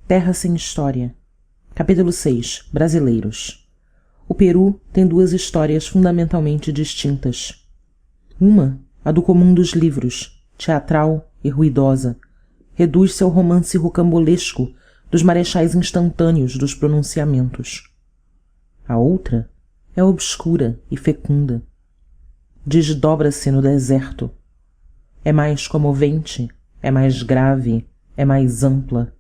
Terra sem História. Capítulo 6. Brasileiros. O Peru tem duas histórias fundamentalmente distintas. Uma, a do comum dos livros, teatral e ruidosa, reduz-se ao romance rocambolesco dos marechais instantâneos dos pronunciamentos. A outra é obscura e fecunda. Desdobra-se no deserto. É mais comovente, é mais grave, é mais ampla.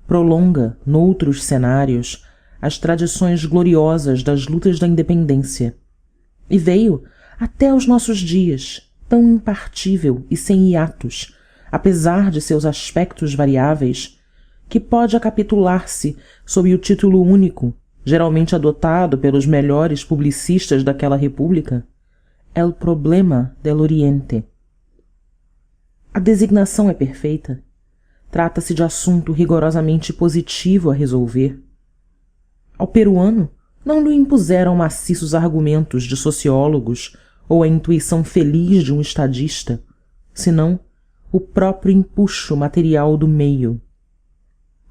Prolonga, noutros cenários, as tradições gloriosas das lutas da independência. E veio, até aos nossos dias, tão impartível e sem hiatos, apesar de seus aspectos variáveis, que pode acapitular-se sob o título único, geralmente adotado pelos melhores publicistas daquela república, El Problema del Oriente. A designação é perfeita. Trata-se de assunto rigorosamente positivo a resolver. Ao peruano não lhe impuseram maciços argumentos de sociólogos ou a intuição feliz de um estadista, senão o próprio empuxo material do meio.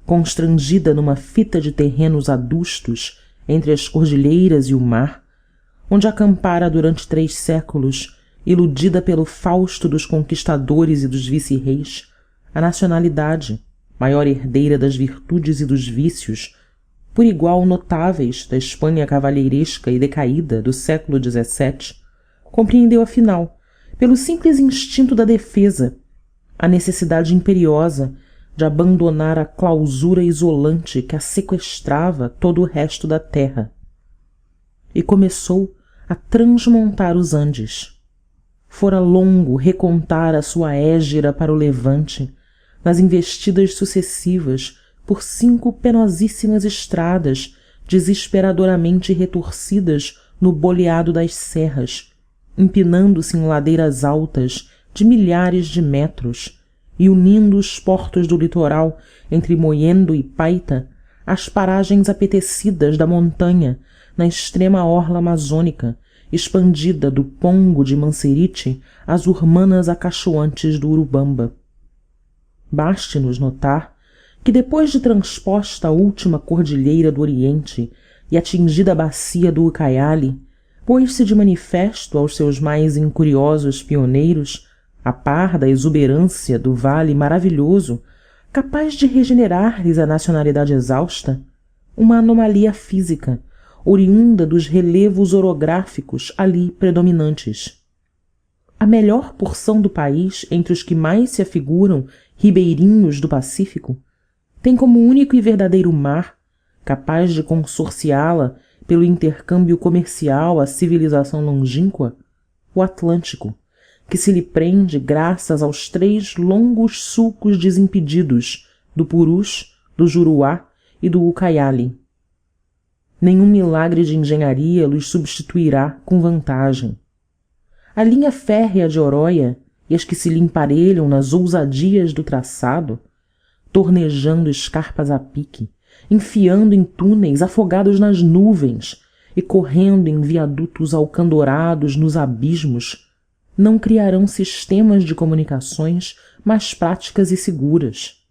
Constrangida numa fita de terrenos adustos entre as cordilheiras e o mar, onde acampara durante 3 séculos, iludida pelo fausto dos conquistadores e dos vice-reis, a nacionalidade, maior herdeira das virtudes e dos vícios, por igual notáveis da Espanha cavalheiresca e decaída do século XVII, compreendeu afinal, pelo simples instinto da defesa, a necessidade imperiosa de abandonar a clausura isolante que a sequestrava todo o resto da terra. E começou a transmontar os Andes. Fora longo recontar a sua hégira para o levante, nas investidas sucessivas por 5 penosíssimas estradas desesperadoramente retorcidas no boleado das serras, empinando-se em ladeiras altas de milhares de metros e unindo os portos do litoral entre Mollendo e Paita às paragens apetecidas da montanha na extrema orla amazônica, expandida do Pongo de Manseriche às urmanas acachoantes do Urubamba. Baste-nos notar que, depois de transposta a última cordilheira do Oriente e atingida a bacia do Ucayali, pôs-se de manifesto aos seus mais incuriosos pioneiros, a par da exuberância do vale maravilhoso, capaz de regenerar-lhes a nacionalidade exausta, uma anomalia física, oriunda dos relevos orográficos ali predominantes. A melhor porção do país, entre os que mais se afiguram ribeirinhos do Pacífico, tem como único e verdadeiro mar, capaz de consorciá-la pelo intercâmbio comercial à civilização longínqua, o Atlântico, que se lhe prende graças aos 3 longos sulcos desimpedidos do Purus, do Juruá e do Ucayali. Nenhum milagre de engenharia lhes substituirá com vantagem. A linha férrea de Oroya e as que se lhe emparelham nas ousadias do traçado, tornejando escarpas a pique, enfiando em túneis afogados nas nuvens e correndo em viadutos alcandorados nos abismos, não criarão sistemas de comunicações mais práticas e seguras.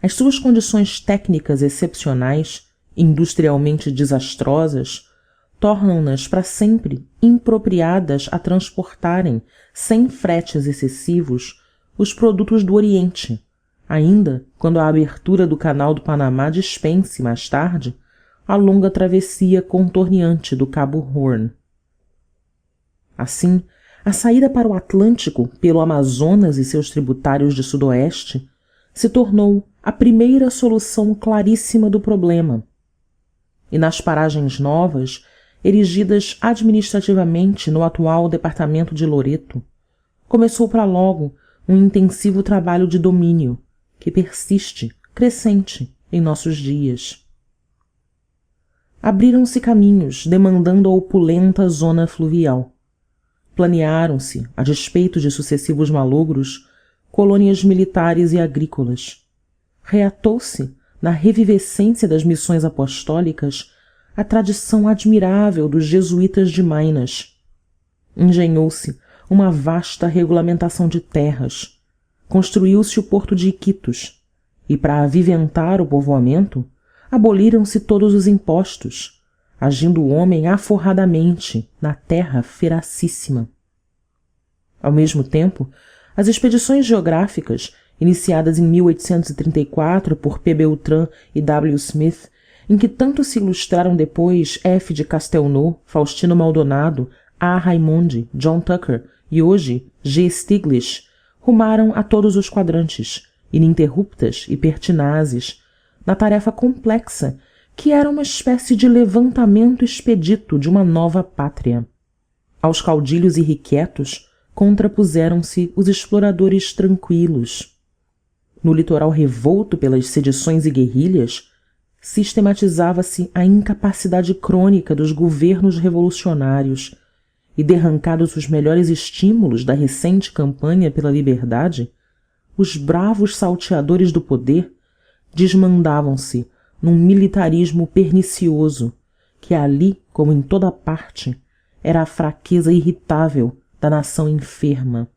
As suas condições técnicas excepcionais, industrialmente desastrosas, tornam-nas para sempre impropriadas a transportarem, sem fretes excessivos, os produtos do Oriente, ainda quando a abertura do canal do Panamá dispense, mais tarde, a longa travessia contorneante do Cabo Horn. Assim, a saída para o Atlântico pelo Amazonas e seus tributários de sudoeste se tornou a primeira solução claríssima do problema. E nas paragens novas, erigidas administrativamente no atual departamento de Loreto, começou para logo um intensivo trabalho de domínio, que persiste, crescente, em nossos dias. Abriram-se caminhos demandando a opulenta zona fluvial. Planearam-se, a despeito de sucessivos malogros, colônias militares e agrícolas. Reatou-se, na revivescência das missões apostólicas, a tradição admirável dos jesuítas de Maynas. Engenhou-se uma vasta regulamentação de terras. Construiu-se o porto de Iquitos e para aviventar o povoamento, aboliram-se todos os impostos, agindo o homem aforradamente na terra feracíssima. Ao mesmo tempo, as expedições geográficas, iniciadas em 1834 por P. Beltran e W. Smith, em que tanto se ilustraram depois F. de Castelnau, Faustino Maldonado, A. Raimondi, John Tucker e hoje G. Stiglitz, rumaram a todos os quadrantes, ininterruptas e pertinazes, na tarefa complexa que era uma espécie de levantamento expedito de uma nova pátria. Aos caudilhos irrequietos contrapuseram-se os exploradores tranquilos. No litoral revolto pelas sedições e guerrilhas, sistematizava-se a incapacidade crônica dos governos revolucionários e, derrancados os melhores estímulos da recente campanha pela liberdade, os bravos salteadores do poder desmandavam-se num militarismo pernicioso que ali, como em toda parte, era a fraqueza irritável da nação enferma.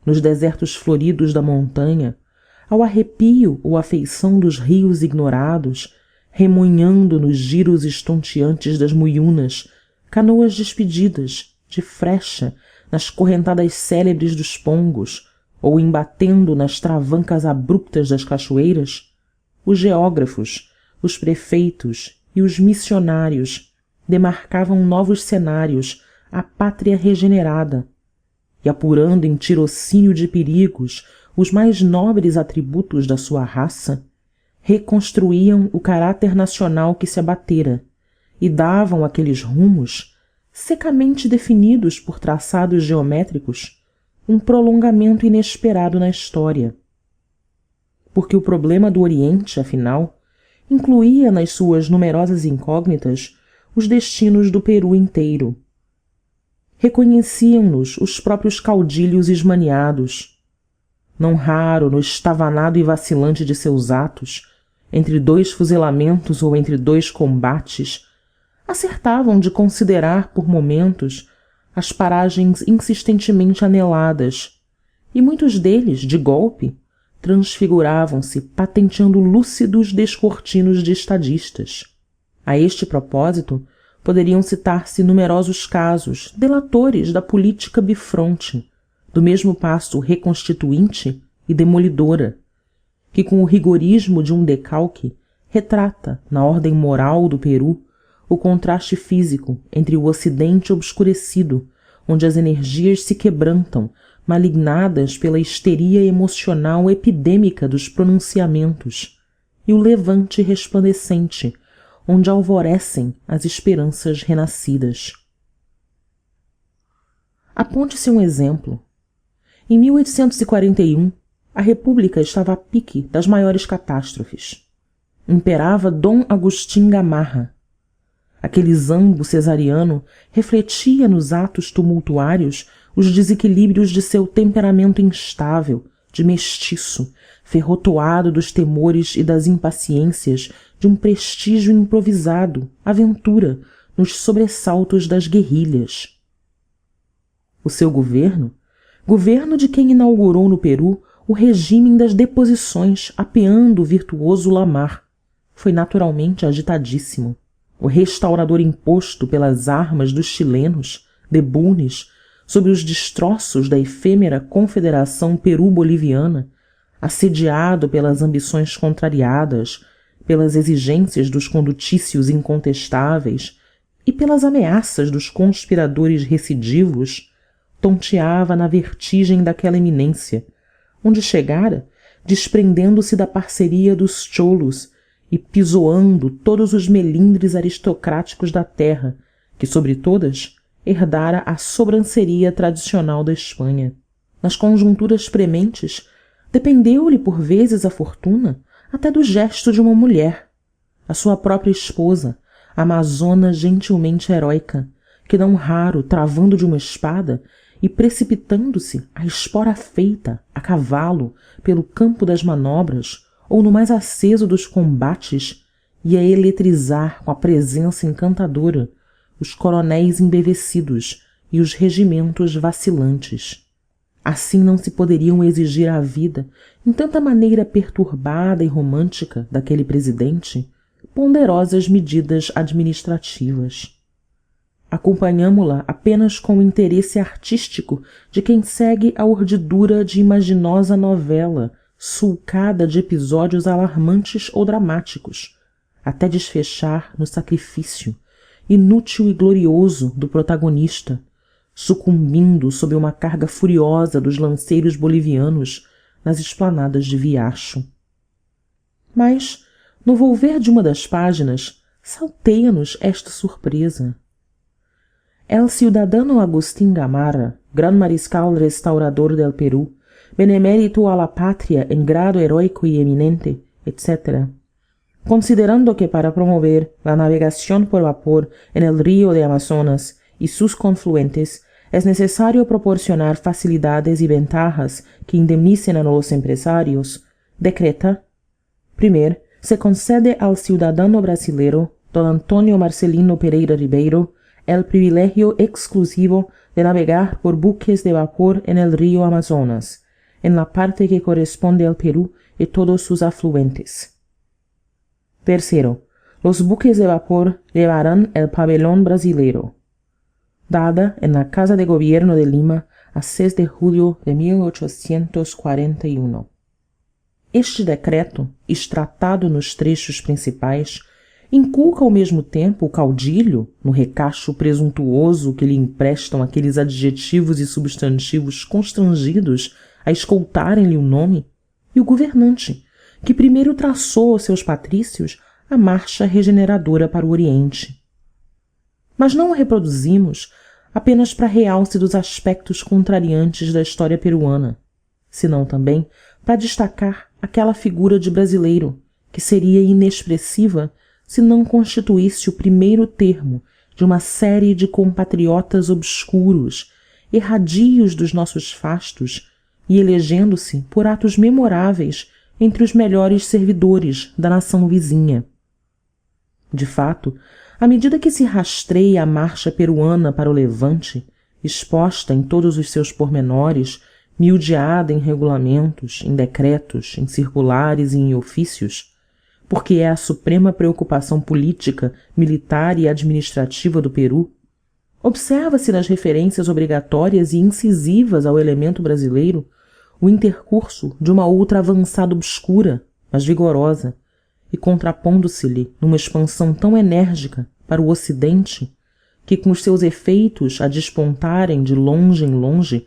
Nos desertos floridos da montanha, ao arrepio ou afeição dos rios ignorados, remoinhando nos giros estonteantes das muiunas, canoas despedidas, de frecha, nas correntadas célebres dos pongos, ou embatendo nas travancas abruptas das cachoeiras, os geógrafos, os prefeitos e os missionários demarcavam novos cenários à pátria regenerada, e apurando em tirocínio de perigos os mais nobres atributos da sua raça, reconstruíam o caráter nacional que se abatera e davam àqueles rumos, secamente definidos por traçados geométricos, um prolongamento inesperado na história. Porque o problema do Oriente, afinal, incluía nas suas numerosas incógnitas os destinos do Peru inteiro. Reconheciam-nos os próprios caudilhos esmaniados. Não raro, no estavanado e vacilante de seus atos, entre dois fuzilamentos ou entre dois combates, acertavam de considerar por momentos as paragens insistentemente aneladas, e muitos deles, de golpe, transfiguravam-se patenteando lúcidos descortinos de estadistas. A este propósito, poderiam citar-se numerosos casos delatores da política bifronte, do mesmo passo reconstituinte e demolidora, que com o rigorismo de um decalque retrata, na ordem moral do Peru, o contraste físico entre o Ocidente obscurecido, onde as energias se quebrantam, malignadas pela histeria emocional epidêmica dos pronunciamentos, e o Levante resplandecente, onde alvorecem as esperanças renascidas. Aponte-se um exemplo. Em 1841, a República estava a pique das maiores catástrofes. Imperava Dom Agustín Gamarra. Aquele zambo cesariano refletia nos atos tumultuários os desequilíbrios de seu temperamento instável, de mestiço, ferrotoado dos temores e das impaciências de um prestígio improvisado, aventura, nos sobressaltos das guerrilhas. O seu governo de quem inaugurou no Peru o regime das deposições apeando o virtuoso Lamar, foi naturalmente agitadíssimo. O restaurador imposto pelas armas dos chilenos, debunes, sob os destroços da efêmera Confederação Peru-Boliviana, assediado pelas ambições contrariadas, pelas exigências dos condutícios incontestáveis e pelas ameaças dos conspiradores recidivos, tonteava na vertigem daquela eminência, onde chegara, desprendendo-se da parceria dos cholos e pisoando todos os melindres aristocráticos da terra, que, sobre todas, herdara a sobranceria tradicional da Espanha. Nas conjunturas prementes, dependeu-lhe por vezes a fortuna até do gesto de uma mulher, a sua própria esposa, amazona gentilmente heróica, que não raro, travando de uma espada e precipitando-se à espora feita, a cavalo, pelo campo das manobras, ou no mais aceso dos combates, ia eletrizar com a presença encantadora os coronéis embevecidos e os regimentos vacilantes. Assim não se poderiam exigir à vida, em tanta maneira perturbada e romântica daquele presidente, ponderosas medidas administrativas. Acompanhamo-la apenas com o interesse artístico de quem segue a urdidura de imaginosa novela sulcada de episódios alarmantes ou dramáticos, até desfechar no sacrifício, inútil e glorioso, do protagonista, sucumbindo sob uma carga furiosa dos lanceiros bolivianos nas esplanadas de Viacho. Mas, no volver de uma das páginas, salteia-nos esta surpresa. El ciudadano Agustín Gamarra, gran mariscal restaurador del Perú, benemérito a la patria en grado heroico y eminente, etc., considerando que para promover la navegación por vapor en el río de Amazonas y sus confluentes es necesario proporcionar facilidades y ventajas que indemnicen a los empresarios, decreta: primer, se concede al ciudadano brasileiro don Antonio Marcelino Pereira Ribeiro el privilegio exclusivo de navegar por buques de vapor en el río Amazonas, en la parte que corresponde al Perú y todos sus afluentes. Tercero, los buques de vapor llevarán el pabellón brasileiro. Dada en la Casa de Gobierno de Lima a 6 de julio de 1841. Este decreto, extratado nos trechos principais, inculca ao mesmo tempo o caudilho, no recacho presuntuoso que lhe emprestam aqueles adjetivos e substantivos constrangidos a escoltarem-lhe o nome, e o governante, que primeiro traçou aos seus patrícios a marcha regeneradora para o Oriente. Mas não o reproduzimos apenas para realce dos aspectos contrariantes da história peruana, senão também para destacar aquela figura de brasileiro que seria inexpressiva se não constituísse o primeiro termo de uma série de compatriotas obscuros, erradios dos nossos fastos e elegendo-se por atos memoráveis entre os melhores servidores da nação vizinha. De fato, à medida que se rastreia a marcha peruana para o Levante, exposta em todos os seus pormenores, miudeada em regulamentos, em decretos, em circulares e em ofícios, porque é a suprema preocupação política, militar e administrativa do Peru, observa-se nas referências obrigatórias e incisivas ao elemento brasileiro o intercurso de uma outra avançada obscura, mas vigorosa, e contrapondo-se-lhe numa expansão tão enérgica para o Ocidente, que com os seus efeitos a despontarem de longe em longe,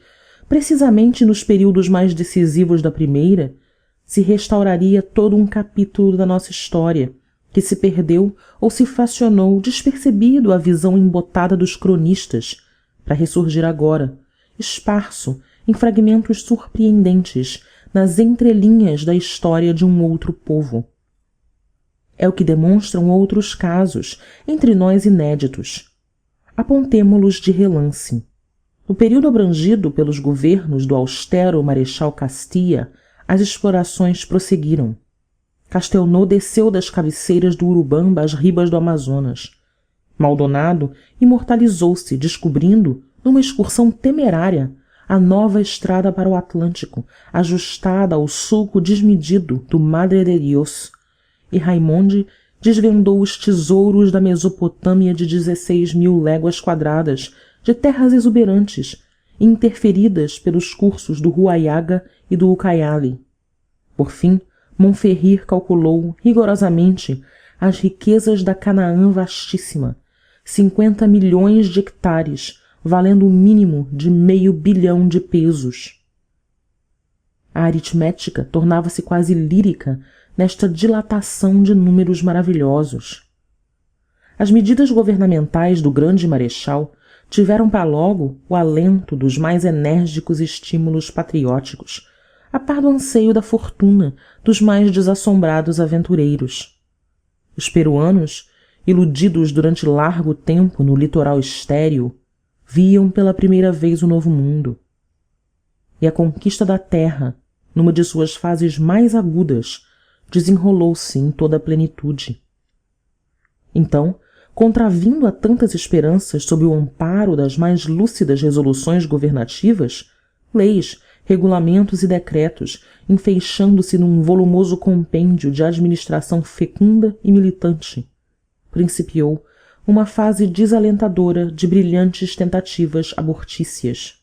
precisamente nos períodos mais decisivos da primeira, se restauraria todo um capítulo da nossa história, que se perdeu ou se fracionou despercebido à visão embotada dos cronistas, para ressurgir agora, esparso em fragmentos surpreendentes nas entrelinhas da história de um outro povo. É o que demonstram outros casos, entre nós inéditos. Apontemo-los de relance. No período abrangido pelos governos do austero Marechal Castilla, as explorações prosseguiram. Castelnau desceu das cabeceiras do Urubamba às ribas do Amazonas. Maldonado imortalizou-se, descobrindo, numa excursão temerária, a nova estrada para o Atlântico, ajustada ao sulco desmedido do Madre de Dios, e Raimonde desvendou os tesouros da Mesopotâmia de 16.000 léguas quadradas de terras exuberantes, interferidas pelos cursos do Huallaga e do Ucayali. Por fim, Montferrir calculou rigorosamente as riquezas da Canaã vastíssima, 50 milhões de hectares, valendo o mínimo de $500 milhão de pesos. A aritmética tornava-se quase lírica nesta dilatação de números maravilhosos. As medidas governamentais do grande marechal tiveram para logo o alento dos mais enérgicos estímulos patrióticos, a par do anseio da fortuna dos mais desassombrados aventureiros. Os peruanos, iludidos durante largo tempo no litoral estéril, viam pela primeira vez o Novo Mundo. E a conquista da terra, numa de suas fases mais agudas, desenrolou-se em toda a plenitude. Então, contravindo a tantas esperanças sob o amparo das mais lúcidas resoluções governativas, leis regulamentos e decretos enfeixando-se num volumoso compêndio de administração fecunda e militante, principiou uma fase desalentadora de brilhantes tentativas abortícias.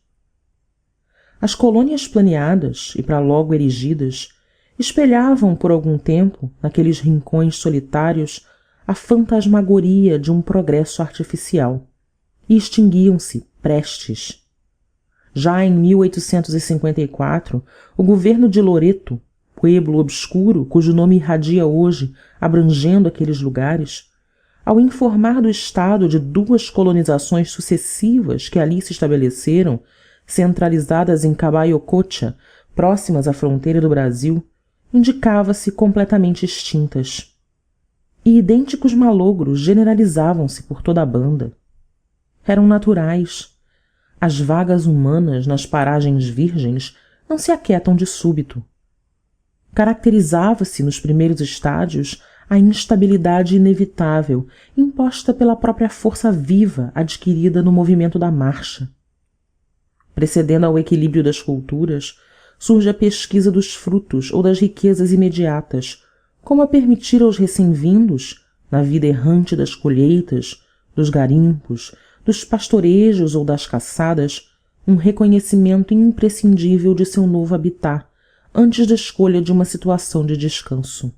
As colônias planeadas e para logo erigidas espelhavam por algum tempo, naqueles rincões solitários, a fantasmagoria de um progresso artificial e extinguiam-se prestes. Já em 1854, o governo de Loreto, pueblo obscuro cujo nome irradia hoje, abrangendo aqueles lugares, ao informar do estado de 2 colonizações sucessivas que ali se estabeleceram, centralizadas em Cabaiococha, próximas à fronteira do Brasil, indicava-se completamente extintas. E idênticos malogros generalizavam-se por toda a banda. Eram naturais. As vagas humanas nas paragens virgens não se aquietam de súbito. Caracterizava-se nos primeiros estádios a instabilidade inevitável imposta pela própria força viva adquirida no movimento da marcha. Precedendo ao equilíbrio das culturas, surge a pesquisa dos frutos ou das riquezas imediatas, como a permitir aos recém-vindos, na vida errante das colheitas, dos garimpos, dos pastorejos ou das caçadas, um reconhecimento imprescindível de seu novo habitat, antes da escolha de uma situação de descanso.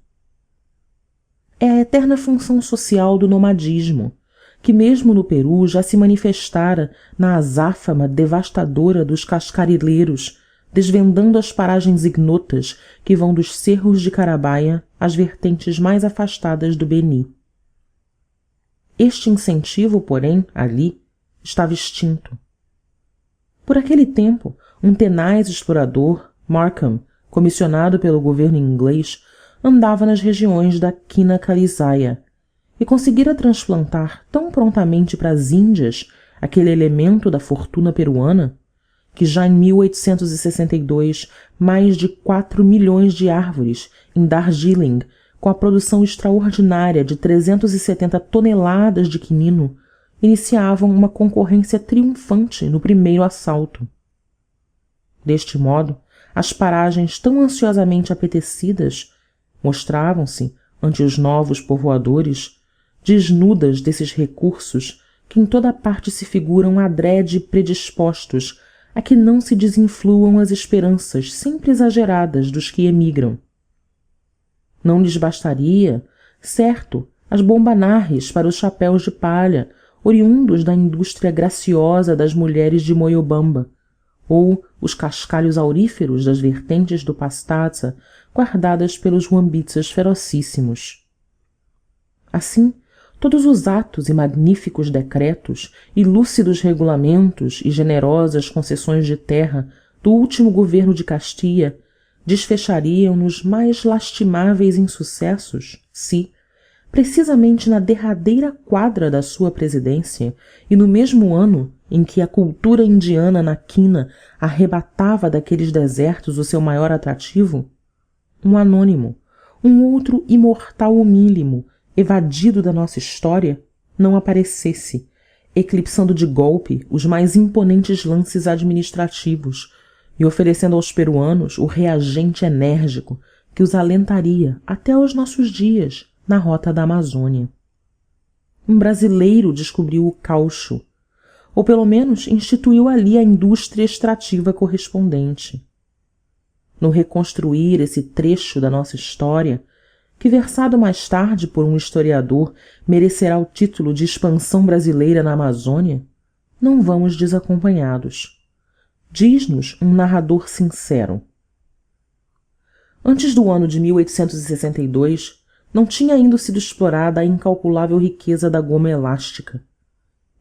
É a eterna função social do nomadismo, que mesmo no Peru já se manifestara na azáfama devastadora dos cascarileiros, desvendando as paragens ignotas que vão dos cerros de Carabaia às vertentes mais afastadas do Beni. Este incentivo, porém, ali, estava extinto. Por aquele tempo, um tenaz explorador, Markham, comissionado pelo governo inglês, andava nas regiões da Quina Calizaia e conseguira transplantar tão prontamente para as Índias aquele elemento da fortuna peruana que já em 1862 mais de 4 milhões de árvores em Darjeeling, com a produção extraordinária de 370 toneladas de quinino, iniciavam uma concorrência triunfante no primeiro assalto. Deste modo, as paragens tão ansiosamente apetecidas mostravam-se, ante os novos povoadores, desnudas desses recursos que em toda parte se figuram adrede predispostos a que não se desinfluam as esperanças sempre exageradas dos que emigram. Não lhes bastaria, certo, as bombanarres para os chapéus de palha, oriundos da indústria graciosa das mulheres de Moyobamba, ou os cascalhos auríferos das vertentes do Pastaza, guardadas pelos huambitsas ferocíssimos. Assim, todos os atos e magníficos decretos, e lúcidos regulamentos e generosas concessões de terra do último governo de Castilha desfechariam nos mais lastimáveis insucessos se, precisamente na derradeira quadra da sua presidência e no mesmo ano em que a cultura indiana na quina arrebatava daqueles desertos o seu maior atrativo, um anônimo, um outro imortal humílimo, evadido da nossa história, não aparecesse, eclipsando de golpe os mais imponentes lances administrativos e oferecendo aos peruanos o reagente enérgico que os alentaria até aos nossos dias na rota da Amazônia. Um brasileiro descobriu o caucho, ou pelo menos instituiu ali a indústria extrativa correspondente. No reconstruir esse trecho da nossa história, que versado mais tarde por um historiador merecerá o título de Expansão Brasileira na Amazônia, não vamos desacompanhados. Diz-nos um narrador sincero. Antes do ano de 1862, não tinha ainda sido explorada a incalculável riqueza da goma elástica.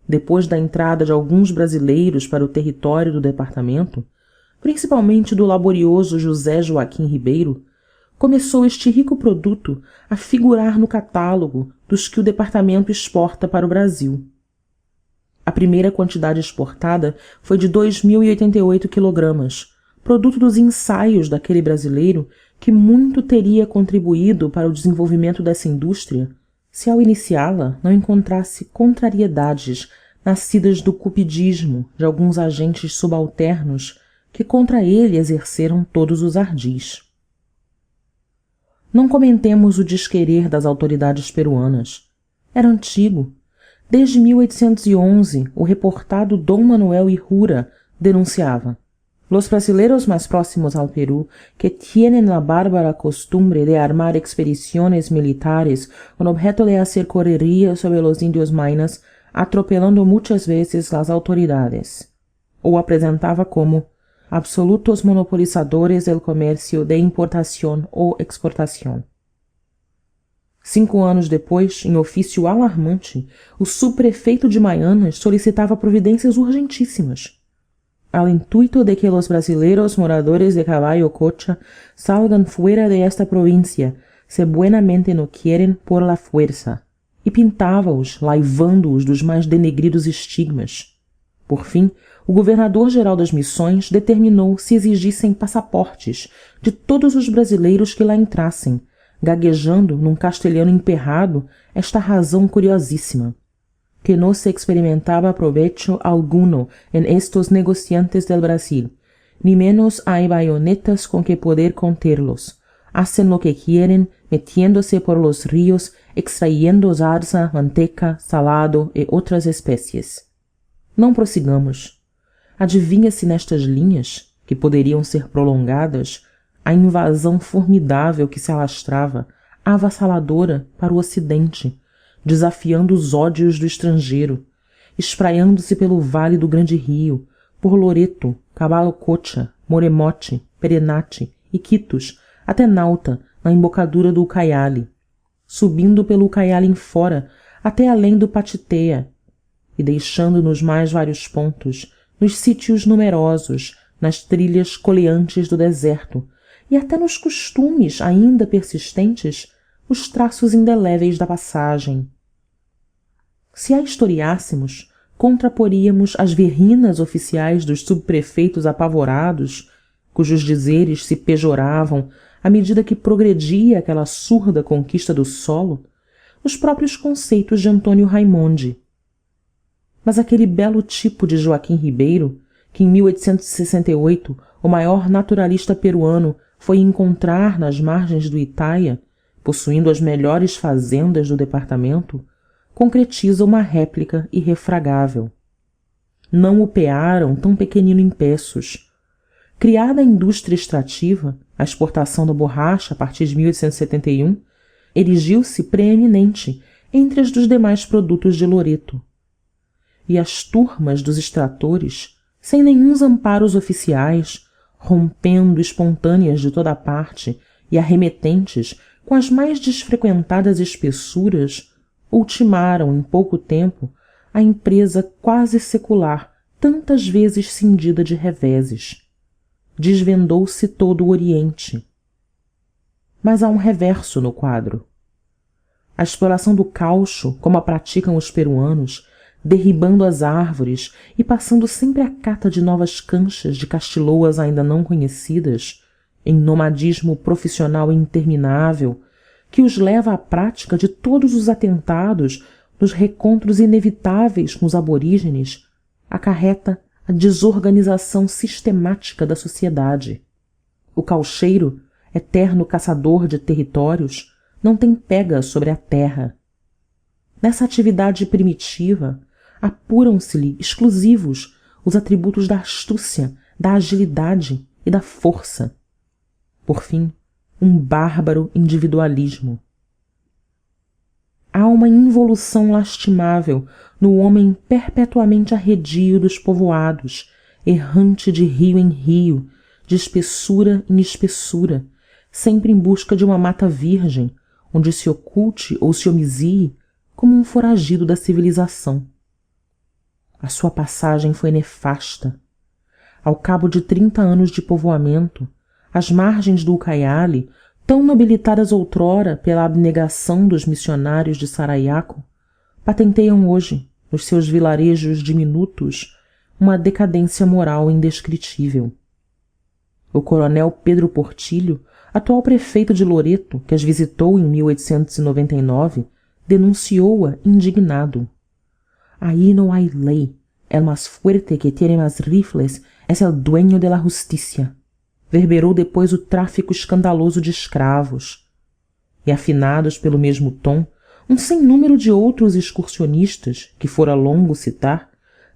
Depois da entrada de alguns brasileiros para o território do departamento, principalmente do laborioso José Joaquim Ribeiro, começou este rico produto a figurar no catálogo dos que o departamento exporta para o Brasil. A primeira quantidade exportada foi de 2.088 quilogramas, produto dos ensaios daquele brasileiro que muito teria contribuído para o desenvolvimento dessa indústria se ao iniciá-la não encontrasse contrariedades nascidas do cupidismo de alguns agentes subalternos que contra ele exerceram todos os ardis. Não comentemos o desquerer das autoridades peruanas. Era antigo. Desde 1811, o reportado Dom Manuel Ihura denunciava: Los brasileros más próximos al Perú, que tienen la bárbara costumbre de armar expediciones militares con objeto de hacer correrías sobre los indios maynas, atropelando muchas veces las autoridades. O apresentava como absolutos monopolizadores del comercio de importación ou exportación. 5 anos depois, em ofício alarmante, o subprefeito de Maianas solicitava providências urgentíssimas. Al intuito de que los brasileros moradores de Caballo Cocha salgan fuera de esta provincia, se buenamente no quieren por la fuerza, e pintava-os, laivando-os dos mais denegridos estigmas. Por fim, o governador-geral das Missões determinou se exigissem passaportes de todos os brasileiros que lá entrassem, gaguejando num castelhano emperrado esta razão curiosíssima: que no se experimentaba provecho alguno en estos negociantes del Brasil, ni menos hay bayonetas con que poder conterlos. Hacen lo que quieren, metiéndose por los ríos, extrayendo zarza, manteca, salado e outras espécies. Não prossigamos. Adivinha-se nestas linhas, que poderiam ser prolongadas, a invasão formidável que se alastrava, avassaladora, para o ocidente, desafiando os ódios do estrangeiro, espraiando-se pelo vale do Grande Rio, por Loreto, Caballo Cocha, Moremote, Perenate, Iquitos, até Nauta, na embocadura do Ucaiali, subindo pelo Ucaiali em fora, até além do Patitea, e deixando nos mais vários pontos, nos sítios numerosos, nas trilhas coleantes do deserto, e até nos costumes ainda persistentes, os traços indeléveis da passagem. Se a historiássemos, contraporíamos as verrinas oficiais dos subprefeitos apavorados, cujos dizeres se pejoravam à medida que progredia aquela surda conquista do solo, os próprios conceitos de Antônio Raimondi. Mas aquele belo tipo de Joaquim Ribeiro, que em 1868 o maior naturalista peruano foi encontrar nas margens do Itaia, possuindo as melhores fazendas do departamento, concretiza uma réplica irrefragável. Não o pearam tão pequenino em peços. Criada a indústria extrativa, a exportação da borracha a partir de 1871, erigiu-se preeminente entre as dos demais produtos de Loreto. E as turmas dos extratores, sem nenhuns amparos oficiais, rompendo espontâneas de toda a parte e arremetentes com as mais desfrequentadas espessuras, ultimaram em pouco tempo a empresa quase secular tantas vezes cindida de reveses. Desvendou-se todo o Oriente. Mas há um reverso no quadro. A exploração do caucho, como a praticam os peruanos, derribando as árvores e passando sempre à cata de novas canchas de castiloas ainda não conhecidas, em nomadismo profissional interminável, que os leva à prática de todos os atentados nos recontros inevitáveis com os aborígenes, acarreta a desorganização sistemática da sociedade. O caucheiro, eterno caçador de territórios, não tem pega sobre a terra. Nessa atividade primitiva, apuram-se-lhe exclusivos os atributos da astúcia, da agilidade e da força. Por fim, um bárbaro individualismo. Há uma involução lastimável no homem perpetuamente arredio dos povoados, errante de rio em rio, de espessura em espessura, sempre em busca de uma mata virgem, onde se oculte ou se homizie como um foragido da civilização. A sua passagem foi nefasta. Ao cabo de 30 anos de povoamento, as margens do Ucaiali, tão nobilitadas outrora pela abnegação dos missionários de Sarayaco, patenteiam hoje, nos seus vilarejos diminutos, uma decadência moral indescritível. O coronel Pedro Portillo, atual prefeito de Loreto, que as visitou em 1899, denunciou-a indignado. Aí não hay ley. El más fuerte que tiene más rifles es el dueño de la justicia, verberou depois o tráfico escandaloso de escravos. E afinados pelo mesmo tom, um sem número de outros excursionistas, que fora longo citar,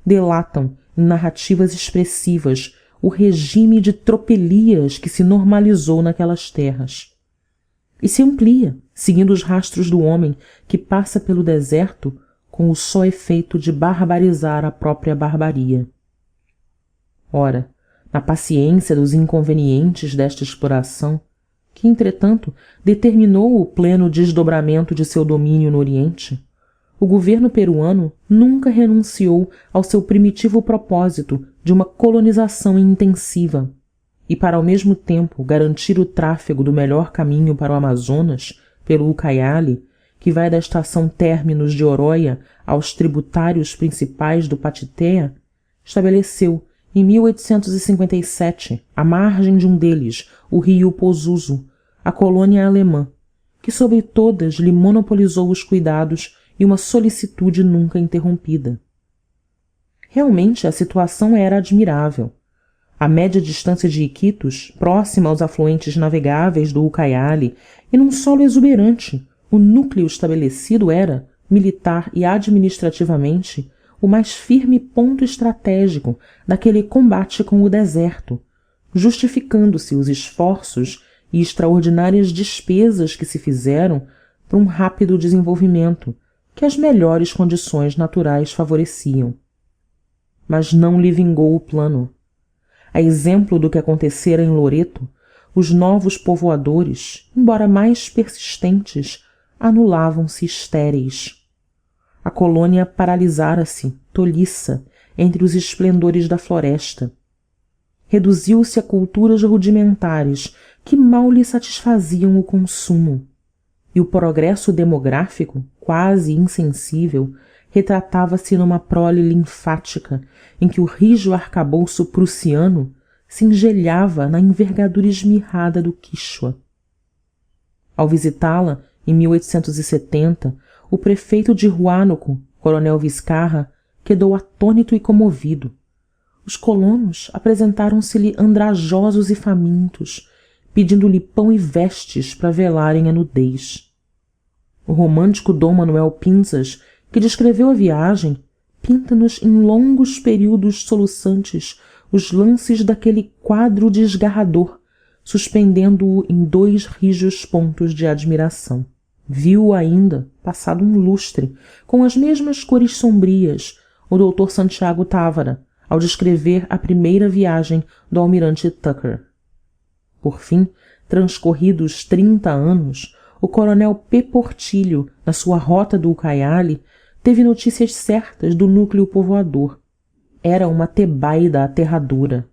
delatam em narrativas expressivas o regime de tropelias que se normalizou naquelas terras. E se amplia, seguindo os rastros do homem que passa pelo deserto com o só efeito de barbarizar a própria barbaria. Ora, na paciência dos inconvenientes desta exploração, que, entretanto, determinou o pleno desdobramento de seu domínio no Oriente, o governo peruano nunca renunciou ao seu primitivo propósito de uma colonização intensiva e, para ao mesmo tempo garantir o tráfego do melhor caminho para o Amazonas, pelo Ucayali, que vai da estação Términos de Oroya aos tributários principais do Pachitéa, estabeleceu, em 1857, à margem de um deles, o rio Pozuzo, a colônia alemã, que sobre todas lhe monopolizou os cuidados e uma solicitude nunca interrompida. Realmente a situação era admirável. A média distância de Iquitos, próxima aos afluentes navegáveis do Ucayali, e num solo exuberante, o núcleo estabelecido era, militar e administrativamente, o mais firme ponto estratégico daquele combate com o deserto, justificando-se os esforços e extraordinárias despesas que se fizeram para um rápido desenvolvimento que as melhores condições naturais favoreciam. Mas não lhe vingou o plano. A exemplo do que acontecera em Loreto, os novos povoadores, embora mais persistentes, anulavam-se estéreis. A colônia paralisara-se, tolhiça, entre os esplendores da floresta. Reduziu-se a culturas rudimentares que mal lhe satisfaziam o consumo, e o progresso demográfico, quase insensível, retratava-se numa prole linfática em que o rijo arcabouço prussiano se engelhava na envergadura esmirrada do Quichua. Ao visitá-la, em 1870, o prefeito de Huánuco, coronel Vizcarra, quedou atônito e comovido. Os colonos apresentaram-se-lhe andrajosos e famintos, pedindo-lhe pão e vestes para velarem a nudez. O romântico Dom Manuel Pinzas, que descreveu a viagem, pinta-nos em longos períodos soluçantes os lances daquele quadro desgarrador, suspendendo-o em 2 rijos pontos de admiração. Viu-o ainda, passado um lustre, com as mesmas cores sombrias, o Dr. Santiago Távora, ao descrever a primeira viagem do almirante Tucker. Por fim, transcorridos 30 anos, o coronel P. Portillo, na sua rota do Ucayali, teve notícias certas do núcleo povoador. Era uma tebaida aterradora.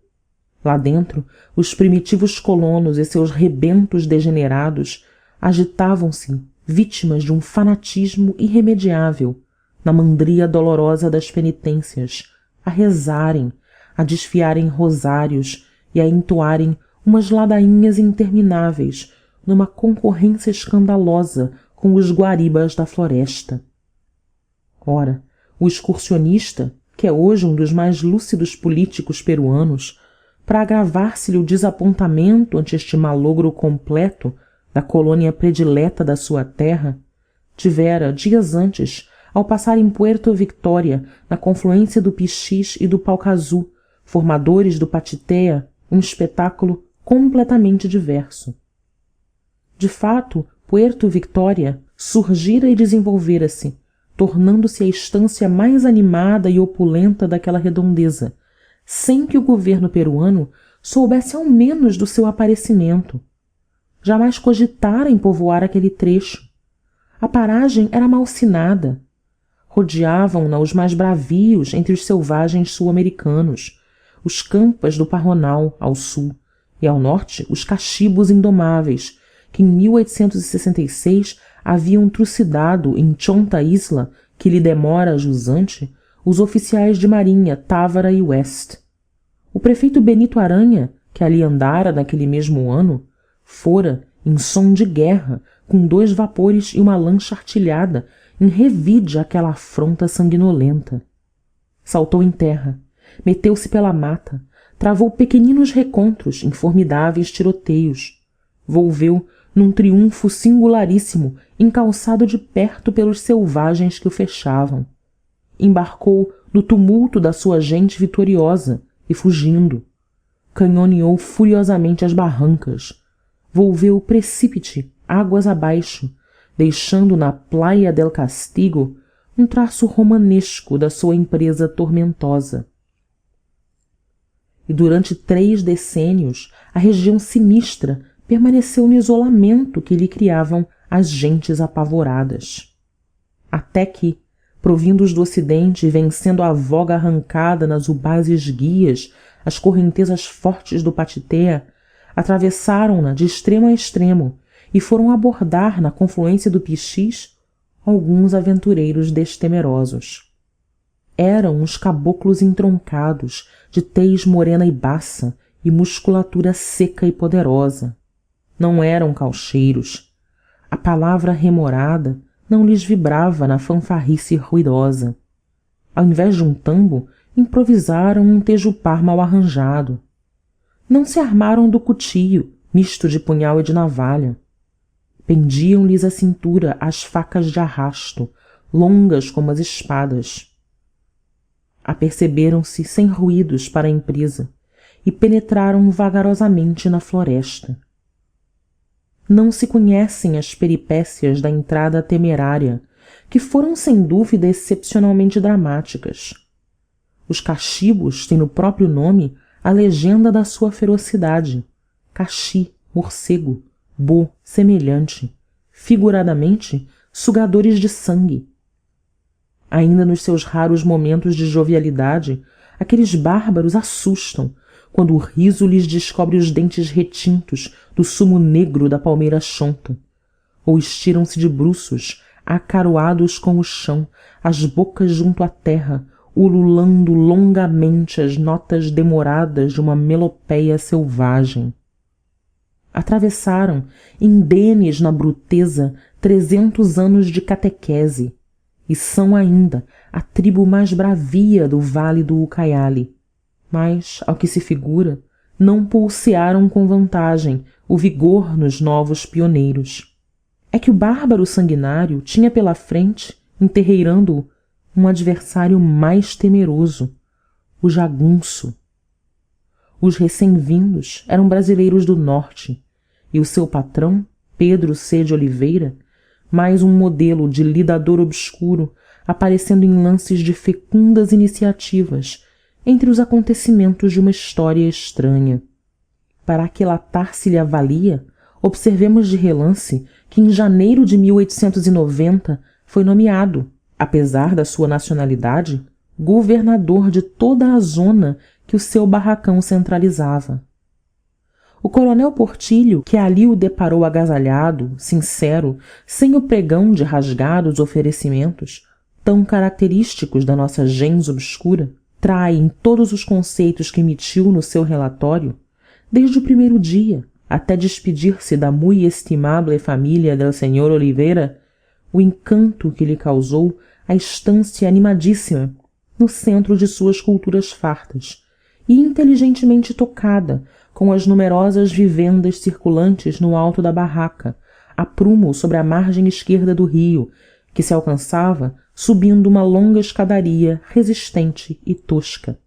Lá dentro, os primitivos colonos e seus rebentos degenerados agitavam-se, vítimas de um fanatismo irremediável, na mandria dolorosa das penitências, a rezarem, a desfiarem rosários e a entoarem umas ladainhas intermináveis numa concorrência escandalosa com os guaribas da floresta. Ora, o excursionista, que é hoje um dos mais lúcidos políticos peruanos, para agravar-se-lhe o desapontamento ante este malogro completo da colônia predileta da sua terra, tivera, dias antes, ao passar em Puerto Victoria, na confluência do Pichis e do Palcazu, formadores do Pachitéa, um espetáculo completamente diverso. De fato, Puerto Victoria surgira e desenvolvera-se, tornando-se a estância mais animada e opulenta daquela redondeza, sem que o governo peruano soubesse ao menos do seu aparecimento. Jamais cogitara em povoar aquele trecho. A paragem era malsinada. Rodeavam-na os mais bravios entre os selvagens sul-americanos, os campas do Parronal, ao sul, e ao norte os cachibos indomáveis, que em 1866 haviam trucidado em Chonta Isla, que lhe demora jusante, os oficiais de marinha Távora e West. O prefeito Benito Aranha, que ali andara naquele mesmo ano, fora, em som de guerra, com 2 vapores e uma lancha artilhada, em revide àquela afronta sanguinolenta. Saltou em terra, meteu-se pela mata, travou pequeninos recontros em formidáveis tiroteios, volveu num triunfo singularíssimo encalçado de perto pelos selvagens que o fechavam, embarcou no tumulto da sua gente vitoriosa e, fugindo, canhoneou furiosamente as barrancas, volveu precípite águas abaixo, deixando na Playa del Castigo um traço romanesco da sua empresa tormentosa. E durante 3 decênios a região sinistra permaneceu no isolamento que lhe criavam as gentes apavoradas. Até que, provindos do ocidente e vencendo a voga arrancada nas ubás esguias as correntezas fortes do Patitea, atravessaram-na de extremo a extremo e foram abordar na confluência do Pichis alguns aventureiros destemerosos. Eram uns caboclos entroncados, de tez morena e baça e musculatura seca e poderosa. Não eram caucheiros. A palavra remorada não lhes vibrava na fanfarrice ruidosa. Ao invés de um tambo, improvisaram um tejupar mal arranjado. Não se armaram do cutio, misto de punhal e de navalha. Pendiam-lhes à cintura as facas de arrasto, longas como as espadas. Aperceberam-se sem ruídos para a empresa e penetraram vagarosamente na floresta. Não se conhecem as peripécias da entrada temerária, que foram sem dúvida excepcionalmente dramáticas. Os caxibos têm no próprio nome a legenda da sua ferocidade: caxi, morcego, bo, semelhante, figuradamente, sugadores de sangue. Ainda nos seus raros momentos de jovialidade, aqueles bárbaros assustam, quando o riso lhes descobre os dentes retintos do sumo negro da palmeira chonta, ou estiram-se de bruços, acaroados com o chão, as bocas junto à terra, ululando longamente as notas demoradas de uma melopéia selvagem. Atravessaram, indenes na bruteza, 300 anos de catequese, e são ainda a tribo mais bravia do vale do Ucaiali, mas, ao que se figura, não pulsearam com vantagem o vigor nos novos pioneiros. É que o bárbaro sanguinário tinha pela frente, enterreirando-o, um adversário mais temeroso, o jagunço. Os recém-vindos eram brasileiros do norte, e o seu patrão, Pedro C. de Oliveira, mais um modelo de lidador obscuro, aparecendo em lances de fecundas iniciativas entre os acontecimentos de uma história estranha. Para aquilatar-se-lhe a valia, observemos de relance que em janeiro de 1890 foi nomeado, apesar da sua nacionalidade, governador de toda a zona que o seu barracão centralizava. O coronel Portillo, que ali o deparou agasalhado, sincero, sem o pregão de rasgados oferecimentos, tão característicos da nossa gens obscura, trai em todos os conceitos que emitiu no seu relatório, desde o primeiro dia até despedir-se da muy estimable família del Sr. Oliveira, o encanto que lhe causou a estância animadíssima no centro de suas culturas fartas e inteligentemente tocada com as numerosas vivendas circulantes no alto da barraca, a prumo sobre a margem esquerda do rio, que se alcançava subindo uma longa escadaria resistente e tosca.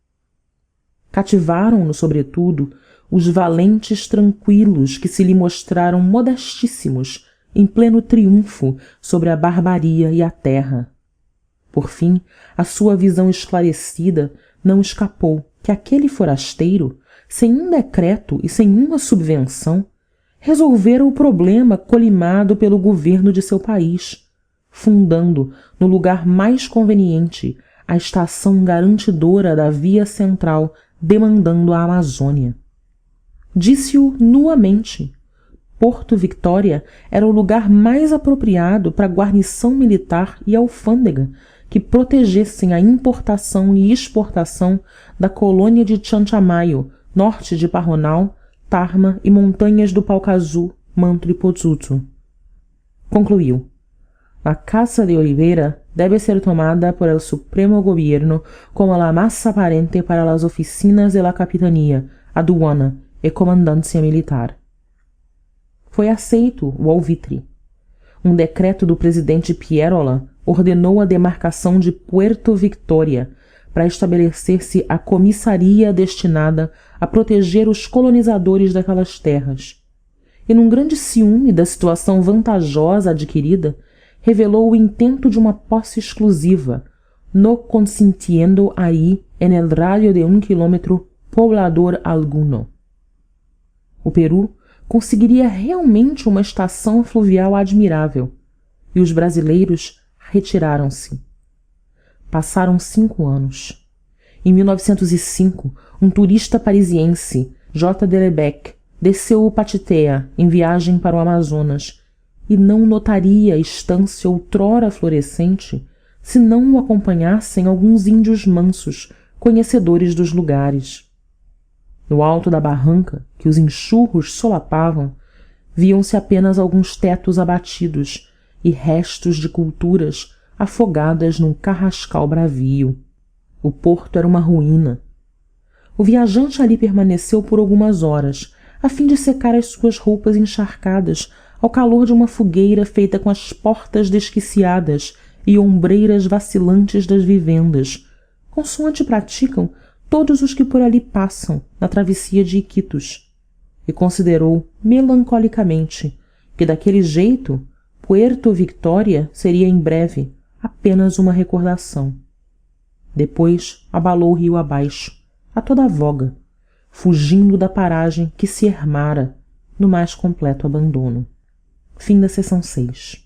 Cativaram-no, sobretudo, os valentes tranquilos que se lhe mostraram modestíssimos em pleno triunfo sobre a barbaria e a terra. Por fim, a sua visão esclarecida não escapou que aquele forasteiro, sem um decreto e sem uma subvenção, resolvera o problema colimado pelo governo de seu país, fundando no lugar mais conveniente a estação garantidora da via central demandando a Amazônia. Disse-o nuamente. Porto Victoria era o lugar mais apropriado para a guarnição militar e alfândega que protegessem a importação e exportação da colônia de Chanchamayo, norte de Parronal, Tarma e montanhas do Paucazu, Mantro e Pozuzo. Concluiu. A Casa de Oliveira debe ser tomada por el Supremo Gobierno como la más aparente para las oficinas de la Capitanía, Aduana e Comandancia Militar. Foi aceito o alvitre. Um decreto do presidente Pierola ordenou a demarcação de Puerto Victoria para estabelecer-se a comissaria destinada a proteger os colonizadores daquelas terras. E num grande ciúme da situação vantajosa adquirida, revelou o intento de uma posse exclusiva, no consintiendo ahí en el radio de 1 quilômetro poblador alguno. O Peru conseguiria realmente uma estação fluvial admirável, e os brasileiros retiraram-se. Passaram 5 anos. Em 1905, um turista parisiense, J. Delebecq, desceu o Pachitéa em viagem para o Amazonas e não notaria a estância outrora florescente se não o acompanhassem alguns índios mansos, conhecedores dos lugares. No alto da barranca, que os enxurros solapavam, viam-se apenas alguns tetos abatidos e restos de culturas afogadas num carrascal bravio. O porto era uma ruína. O viajante ali permaneceu por algumas horas, a fim de secar as suas roupas encharcadas ao calor de uma fogueira feita com as portas desquiciadas e ombreiras vacilantes das vivendas, consoante praticam todos os que por ali passam na travessia de Iquitos, e considerou melancolicamente que daquele jeito Puerto Victoria seria em breve apenas uma recordação. Depois abalou rio abaixo, a toda a voga, fugindo da paragem que se ermara no mais completo abandono. Fim da seção 6.